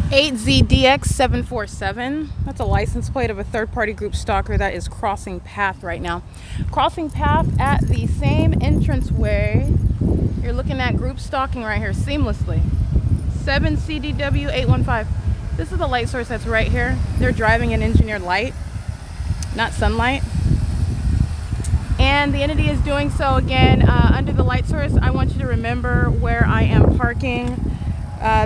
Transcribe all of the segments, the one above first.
8ZDX747. That's a license plate of a third-party group stalker that is crossing path right now. Crossing path at the same entranceway. You're looking at group stalking right here seamlessly. 7CDW815. This is the light source that's right here. They're driving an engineered light, not sunlight. And the entity is doing so again under the light source. I want you to remember where I am parking.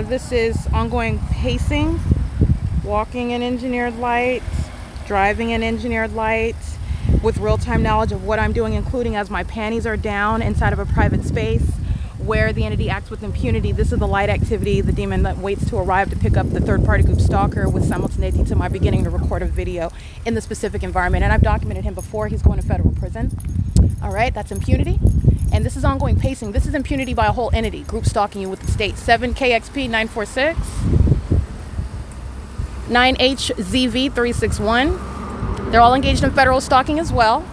This is ongoing pacing, walking in engineered light, driving in engineered light, with real-time knowledge of what I'm doing, including as my panties are down inside of a private space where the entity acts with impunity. This is the light activity, the demon that waits to arrive to pick up the third-party group stalker, with simultaneity to my beginning to record a video in the specific environment. And I've documented him before. He's going to federal prison. All right, that's impunity. And this is ongoing pacing. This is impunity by a whole entity, group stalking you with the state. 7KXP946, 9HZV361. They're all engaged in federal stalking as well.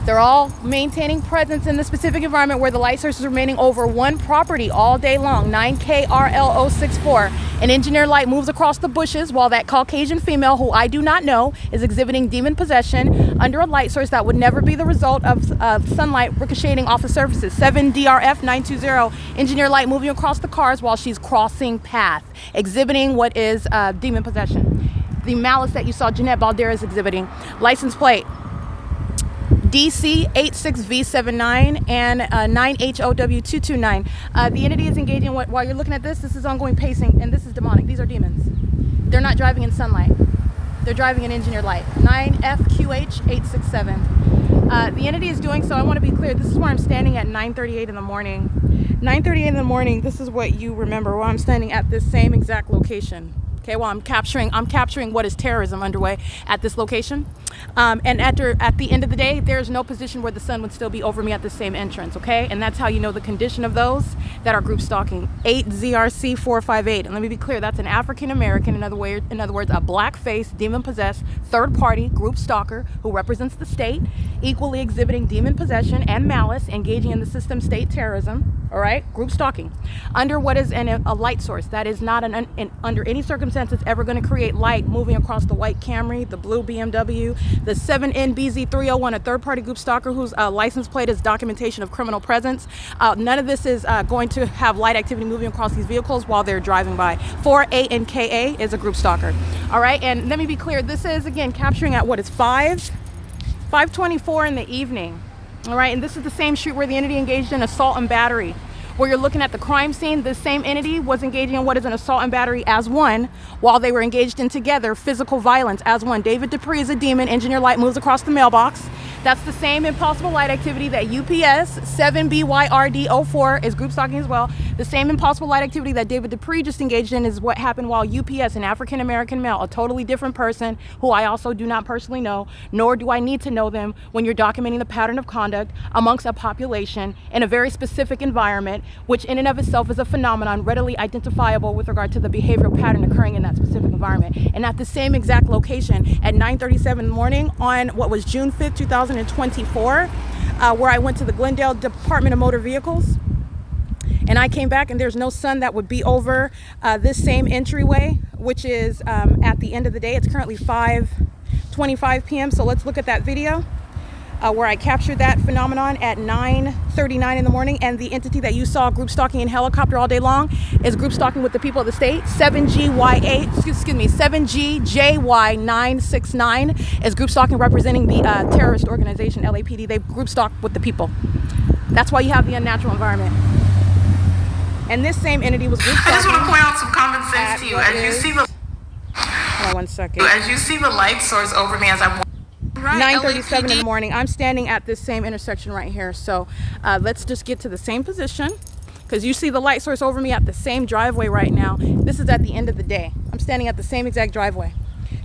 They're all maintaining presence in the specific environment where the light source is remaining over one property all day long. 9KRL064. An engineered light moves across the bushes while that Caucasian female, who I do not know, is exhibiting demon possession under a light source that would never be the result of sunlight ricocheting off of surfaces. 7DRF920. Engineered light moving across the cars while she's crossing path, exhibiting what is demon possession. The malice that you saw Jeanette Balderas exhibiting. License plate DC86V79 and 9HOW229. The entity is engaging while you're looking at this. This is ongoing pacing, and this is demonic. These are demons. They're not driving in sunlight. They're driving in engineered light. 9FQH867. The entity is doing so. I want to be clear. This is where I'm standing at 9:38 in the morning. 9:38 in the morning. This is what you remember. Where I'm standing at this same exact location. Okay, well, I'm capturing what is terrorism underway at this location. And at the end of the day, there's no position where the sun would still be over me at the same entrance, okay? And that's how you know the condition of those that are group stalking. 8ZRC458. And let me be clear, that's an African American, in other words, a black-faced, demon-possessed, third-party group stalker who represents the state, equally exhibiting demon possession and malice, engaging in the system state terrorism, all right? Group stalking. Under what is a light source that is not under any circumstances ever going to create light moving across the white Camry, the blue BMW, the 7NBZ301, a third-party group stalker whose license plate is documentation of criminal presence. None of this is going to have light activity moving across these vehicles while they're driving by. 4ANKA is a group stalker. All right, and let me be clear. This is, again, capturing at what is 5:24 in the evening. All right, and this is the same street where the entity engaged in assault and battery. Where you're looking at the crime scene, the same entity was engaging in what is an assault and battery as one, while they were engaged in together physical violence as one. David Dupree is a demon. Engineer light moves across the mailbox. That's the same impossible light activity that UPS 7BYRD04 is group stalking as well. The same impossible light activity that David Dupree just engaged in is what happened while UPS, an African American male, a totally different person who I also do not personally know, nor do I need to know them, when you're documenting the pattern of conduct amongst a population in a very specific environment, which in and of itself is a phenomenon readily identifiable with regard to the behavioral pattern occurring in that specific environment. And at the same exact location at 9:37 in the morning on what was June 5th, 2024, where I went to the Glendale Department of Motor Vehicles, and I came back and there's no sun that would be over this same entryway, which is at the end of the day. It's currently 5:25 p.m. So let's look at that video where I captured that phenomenon at 9:39 in the morning. And the entity that you saw group stalking in helicopter all day long is group stalking with the people of the state. 7GJY969 is group stalking representing the terrorist organization LAPD. They group stalk with the people. That's why you have the unnatural environment. And this same entity was group stalking. I just want to point out some common sense to you. As you see the hold on one second. As you see the light source over me as I'm 9:37 in the morning. I'm standing at this same intersection right here. So let's just get to the same position, because you see the light source over me at the same driveway right now. This is at the end of the day. I'm standing at the same exact driveway,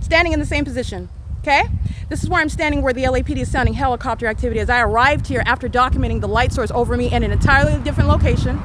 standing in the same position. Okay, this is where I'm standing, where the LAPD is sounding helicopter activity as I arrived here after documenting the light source over me in an entirely different location.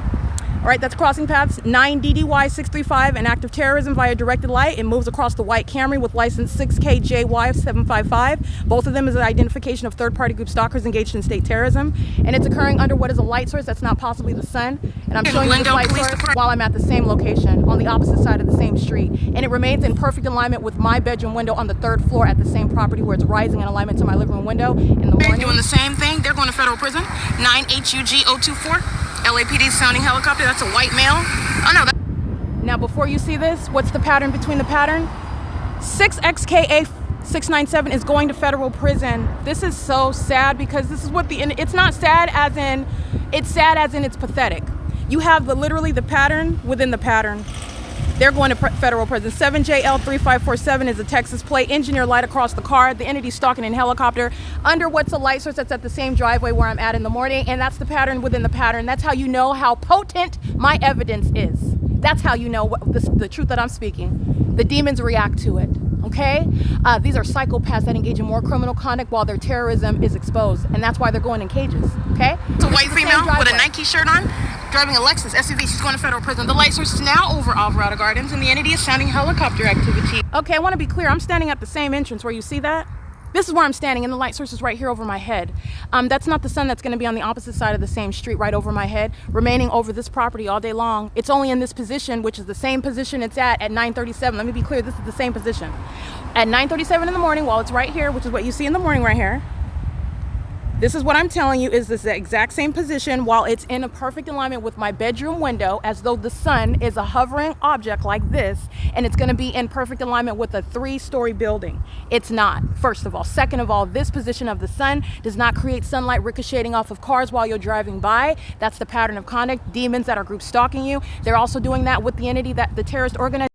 All right, that's crossing paths. 9DDY635, an act of terrorism via directed light. It moves across the white Camry with license 6KJY755. Both of them is an identification of third-party group stalkers engaged in state terrorism. And it's occurring under what is a light source that's not possibly the sun. And I'm showing you this light source while I'm at the same location on the opposite side of the same street. And it remains in perfect alignment with my bedroom window on the 3rd floor at the same property where it's rising in alignment to my living room window in the morning. Doing the same thing. They're going to federal prison. 9HUG024. LAPD sounding helicopter. That's a white male. Oh no. Now before you see this, what's the pattern between the pattern? 6XKA697 is going to federal prison. This is so sad because this is what it's not sad as in, it's sad as in it's pathetic. You have literally the pattern within the pattern. They're going to federal prison. 7JL3547 is a Texas plate. Engineer light across the car. The entity stalking in helicopter under what's a light source that's at the same driveway where I'm at in the morning. And that's the pattern within the pattern. That's how you know how potent my evidence is. That's how you know the truth that I'm speaking. The demons react to it. Okay? These are psychopaths that engage in more criminal conduct while their terrorism is exposed. And that's why they're going in cages. Okay? It's a white female with a Nike shirt on, driving a Lexus SUV. She's going to federal prison. The light source is now over Alvarado Gardens, and the entity is sounding helicopter activity. Okay, I want to be clear. I'm standing at the same entrance where you see that. This is where I'm standing, and the light source is right here over my head. That's not the sun that's going to be on the opposite side of the same street right over my head, remaining over this property all day long. It's only in this position, which is the same position it's at 9:37. Let me be clear, this is the same position. At 9:37 in the morning, while it's right here, which is what you see in the morning right here, this is what I'm telling you is this the exact same position while it's in a perfect alignment with my bedroom window, as though the sun is a hovering object like this, and it's going to be in perfect alignment with a 3-story building. It's not, first of all. Second of all, this position of the sun does not create sunlight ricocheting off of cars while you're driving by. That's the pattern of conduct. Demons that are group stalking you. They're also doing that with the entity that the terrorist organization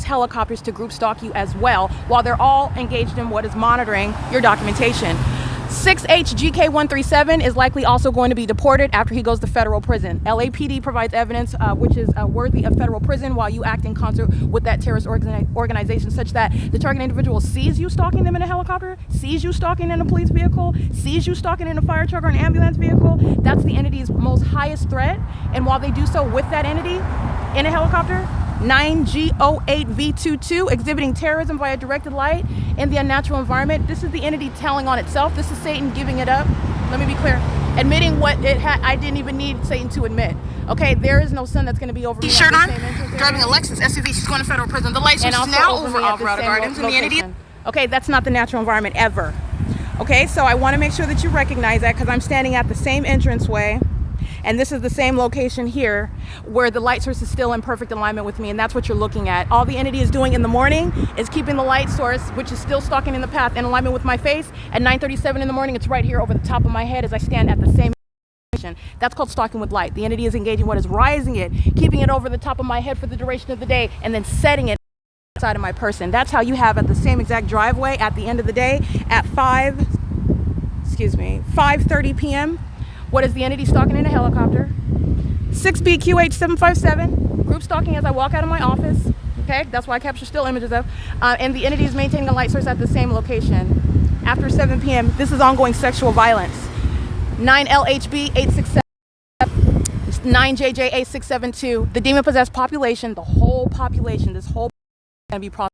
helicopters to group stalk you as well, while they're all engaged in what is monitoring your documentation. 6HGK137 is likely also going to be deported after he goes to federal prison. LAPD provides evidence which is worthy of federal prison while you act in concert with that terrorist organization, such that the target individual sees you stalking them in a helicopter, sees you stalking in a police vehicle, sees you stalking in a fire truck or an ambulance vehicle. That's the entity's most highest threat. And while they do so with that entity in a helicopter, 9G08V22, exhibiting terrorism via directed light in the unnatural environment. This is the entity telling on itself. This is Satan giving it up. Let me be clear. Admitting what it had, I didn't even need Satan to admit. Okay, there is no sun that's going to be over me. Shirt on, driving a Lexus SUV. She's going to federal prison. The light source is now over Alvarado Gardens, and the entity. Okay, that's not the natural environment ever. Okay, so I want to make sure that you recognize that because I'm standing at the same entranceway. And this is the same location here where the light source is still in perfect alignment with me, and that's what you're looking at. All the entity is doing in the morning is keeping the light source, which is still stalking in the path, in alignment with my face. At 9:37 in the morning, it's right here over the top of my head as I stand at the same location. That's called stalking with light. The entity is engaging what is rising it, keeping it over the top of my head for the duration of the day, and then setting it outside of my person. That's how you have at the same exact driveway at the end of the day at 5:30 p.m. What is the entity stalking in a helicopter? 6BQH757, group stalking as I walk out of my office. Okay, that's why I capture still images of. And the entity is maintaining a light source at the same location. After 7 p.m., this is ongoing sexual violence. 9LHB867, 9JJ8672. The demon-possessed population, the whole population, this whole going to be processed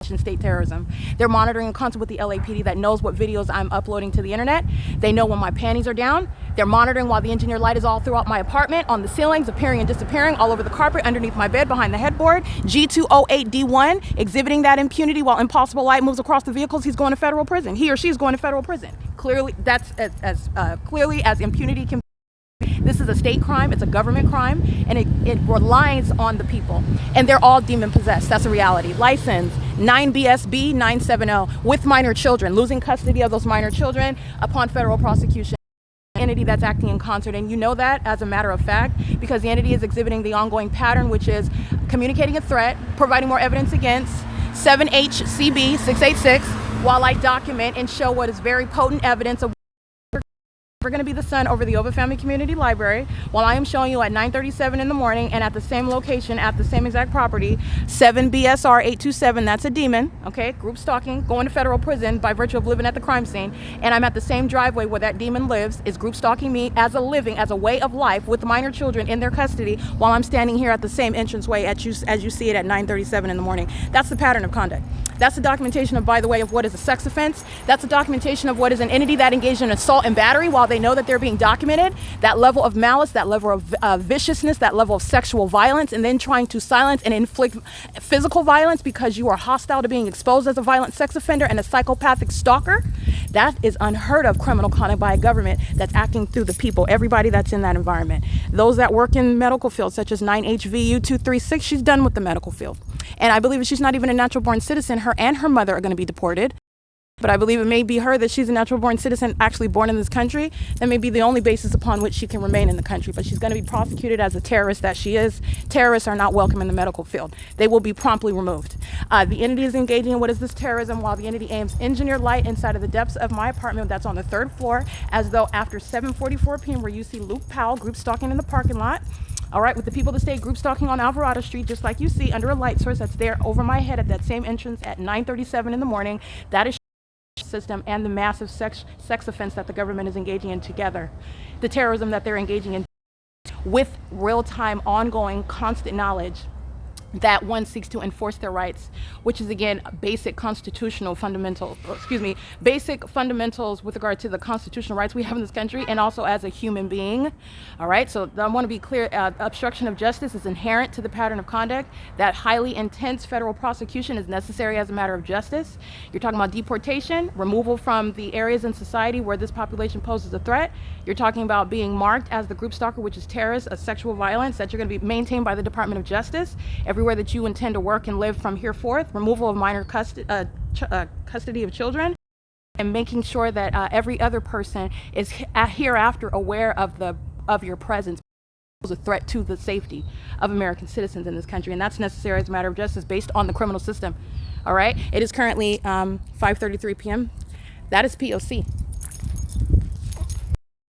in state terrorism. They're monitoring in concert with the LAPD that knows what videos I'm uploading to the internet. They know when my panties are down. They're monitoring while the engineer light is all throughout my apartment, on the ceilings, appearing and disappearing, all over the carpet, underneath my bed, behind the headboard. G208D1, exhibiting that impunity while impossible light moves across the vehicles. He's going to federal prison. He or she is going to federal prison. Clearly, that's as clearly as impunity can be. This is a state crime, it's a government crime, and it relies on the people. And they're all demon possessed. That's a reality. License 9BSB 970, with minor children, losing custody of those minor children upon federal prosecution. Entity that's acting in concert, and you know that as a matter of fact because the entity is exhibiting the ongoing pattern, which is communicating a threat, providing more evidence against 7HCB 686 while I document and show what is very potent evidence of We're going to be the sun over the Oba Family Community Library while I am showing you at 9:37 in the morning and at the same location at the same exact property 7 BSR 827. That's a demon, okay, group stalking, going to federal prison by virtue of living at the crime scene, and I'm at the same driveway where that demon lives, is group stalking me as a way of life with minor children in their custody while I'm standing here at the same entranceway as you see it at 9:37 in the morning. That's the pattern of conduct. That's the documentation of, by the way, of what is a sex offense. That's the documentation of what is an entity that engaged in assault and battery while they know that they're being documented. That level of malice, that level of viciousness, that level of sexual violence, and then trying to silence and inflict physical violence because you are hostile to being exposed as a violent sex offender and a psychopathic stalker. That is unheard of criminal conduct by a government that's acting through the people, everybody that's in that environment. Those that work in medical fields, such as 9HVU 236, she's done with the medical field. And I believe she's not even a natural born citizen. Her and her mother are going to be deported. But I believe it may be her that she's a natural born citizen actually born in this country. That may be the only basis upon which she can remain in the country. But she's going to be prosecuted as a terrorist that she is. Terrorists are not welcome in the medical field. They will be promptly removed. The entity is engaging in what is this terrorism while the entity aims engineered light inside of the depths of my apartment that's on the 3rd floor, as though after 7:44 p.m. where you see Luke Powell group stalking in the parking lot. All right, with the people that stay group stalking on Alvarado Street, just like you see under a light source that's there over my head at that same entrance at 9:37 in the morning. That is system and the massive sex offense that the government is engaging in together. The terrorism that they're engaging in with real-time, ongoing, constant knowledge that one seeks to enforce their rights, which is again basic constitutional basic fundamentals with regard to the constitutional rights we have in this country and also as a human being. All right, so I want to be clear, obstruction of justice is inherent to the pattern of conduct. That highly intense federal prosecution is necessary as a matter of justice. You're talking about deportation, removal from the areas in society where this population poses a threat. You're talking about being marked as the group stalker, which is terrorist, a sexual violence that you're going to be maintained by the Department of Justice everywhere that you intend to work and live from here forth, removal of minor custody of children, and making sure that every other person is hereafter aware of your presence as a threat to the safety of American citizens in this country, and that's necessary as a matter of justice based on the criminal system. All right, it is currently 5:33 p.m. That is P.O.C.